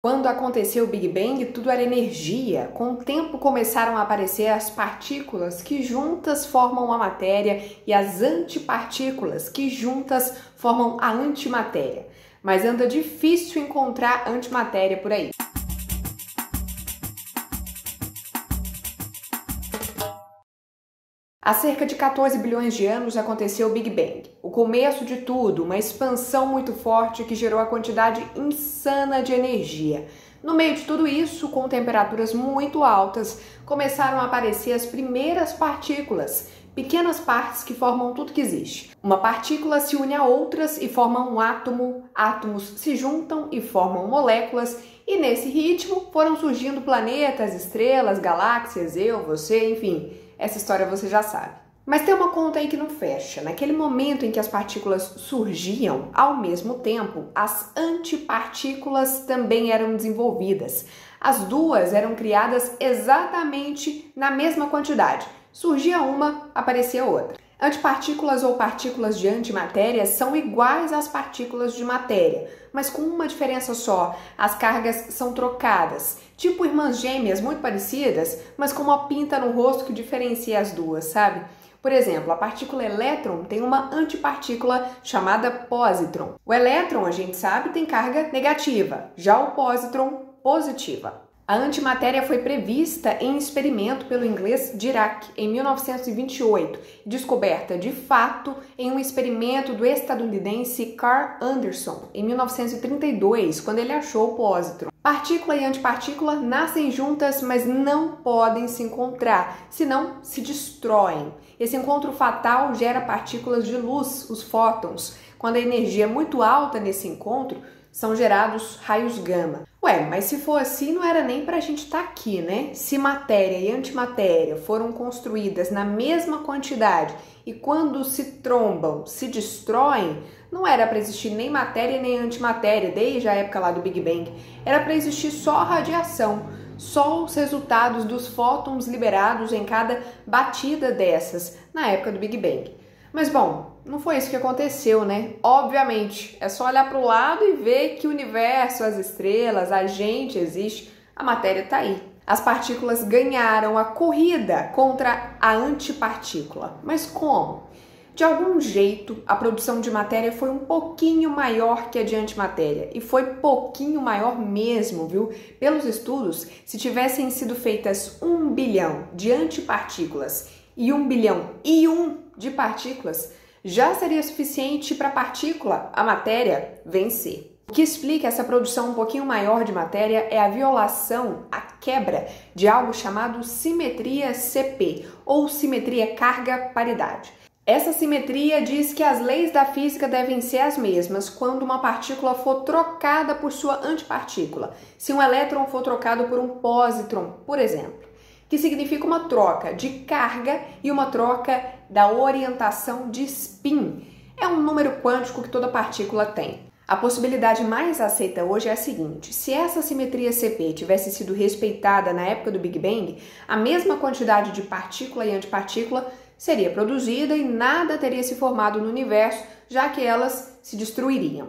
Quando aconteceu o Big Bang, tudo era energia. Com o tempo começaram a aparecer as partículas que juntas formam a matéria e as antipartículas que juntas formam a antimatéria. Mas anda difícil encontrar antimatéria por aí. Há cerca de 14 bilhões de anos aconteceu o Big Bang, o começo de tudo, uma expansão muito forte que gerou a quantidade insana de energia. No meio de tudo isso, com temperaturas muito altas, começaram a aparecer as primeiras partículas, pequenas partes que formam tudo que existe. Uma partícula se une a outras e forma um átomo, átomos se juntam e formam moléculas, e nesse ritmo foram surgindo planetas, estrelas, galáxias, eu, você, enfim. Essa história você já sabe. Mas tem uma conta aí que não fecha. Naquele momento em que as partículas surgiam, ao mesmo tempo, as antipartículas também eram desenvolvidas. As duas eram criadas exatamente na mesma quantidade. Surgia uma, aparecia outra. Antipartículas ou partículas de antimatéria são iguais às partículas de matéria, mas com uma diferença só: as cargas são trocadas, tipo irmãs gêmeas muito parecidas, mas com uma pinta no rosto que diferencia as duas, sabe? Por exemplo, a partícula elétron tem uma antipartícula chamada pósitron. O elétron, a gente sabe, tem carga negativa, já o pósitron, positiva. A antimatéria foi prevista em experimento pelo inglês Dirac em 1928 e descoberta de fato em um experimento do estadunidense Carl Anderson em 1932, quando ele achou o pósitron. Partícula e antipartícula nascem juntas, mas não podem se encontrar, senão se destroem. Esse encontro fatal gera partículas de luz, os fótons. Quando a energia é muito alta nesse encontro, são gerados raios gama. Ué, mas se for assim, não era nem pra gente estar aqui, né? Se matéria e antimatéria foram construídas na mesma quantidade e quando se trombam, se destroem, não era para existir nem matéria nem antimatéria desde a época lá do Big Bang. Era para existir só a radiação, só os resultados dos fótons liberados em cada batida dessas na época do Big Bang. Mas bom, não foi isso que aconteceu, né? Obviamente, é só olhar para o lado e ver que o universo, as estrelas, a gente existe, a matéria está aí. As partículas ganharam a corrida contra a antipartícula. Mas como? De algum jeito, a produção de matéria foi um pouquinho maior que a de antimatéria. E foi pouquinho maior mesmo, viu? Pelos estudos, se tivessem sido feitas 1 bilhão de antipartículas e 1 bilhão e 1 de partículas, já seria suficiente para a partícula, a matéria, vencer. O que explica essa produção um pouquinho maior de matéria é a violação, a quebra de algo chamado simetria CP, ou simetria carga-paridade. Essa simetria diz que as leis da física devem ser as mesmas quando uma partícula for trocada por sua antipartícula, se um elétron for trocado por um pósitron, por exemplo, que significa uma troca de carga e uma troca da orientação de spin. É um número quântico que toda partícula tem. A possibilidade mais aceita hoje é a seguinte: se essa simetria CP tivesse sido respeitada na época do Big Bang, a mesma quantidade de partícula e antipartícula seria produzida e nada teria se formado no universo, já que elas se destruiriam.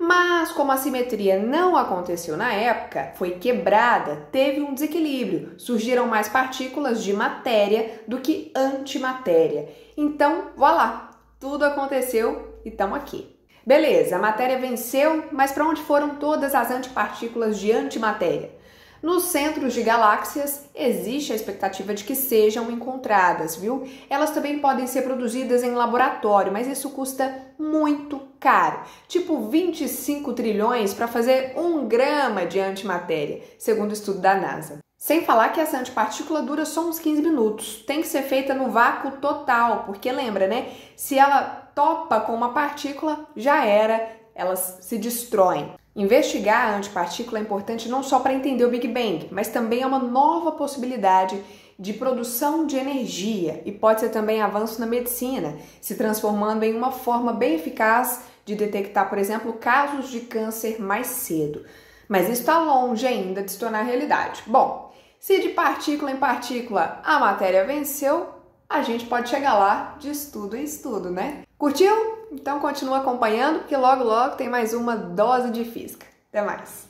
Mas como a simetria não aconteceu na época, foi quebrada, teve um desequilíbrio, surgiram mais partículas de matéria do que antimatéria. Então, voilà, tudo aconteceu e estamos aqui. Beleza, a matéria venceu, mas para onde foram todas as antipartículas de antimatéria? Nos centros de galáxias existe a expectativa de que sejam encontradas, viu? Elas também podem ser produzidas em laboratório, mas isso custa muito caro, tipo 25 trilhões para fazer 1 grama de antimatéria, segundo o estudo da NASA. Sem falar que essa antipartícula dura só uns 15 minutos, tem que ser feita no vácuo total, porque lembra, né? Se ela topa com uma partícula, já era, elas se destroem. Investigar a antipartícula é importante não só para entender o Big Bang, mas também é uma nova possibilidade de produção de energia e pode ser também avanço na medicina, se transformando em uma forma bem eficaz de detectar, por exemplo, casos de câncer mais cedo. Mas isso está longe ainda de se tornar realidade. Bom, se de partícula em partícula a matéria venceu, a gente pode chegar lá de estudo em estudo, né? Curtiu? Então continua acompanhando, porque logo logo tem mais uma dose de física. Até mais!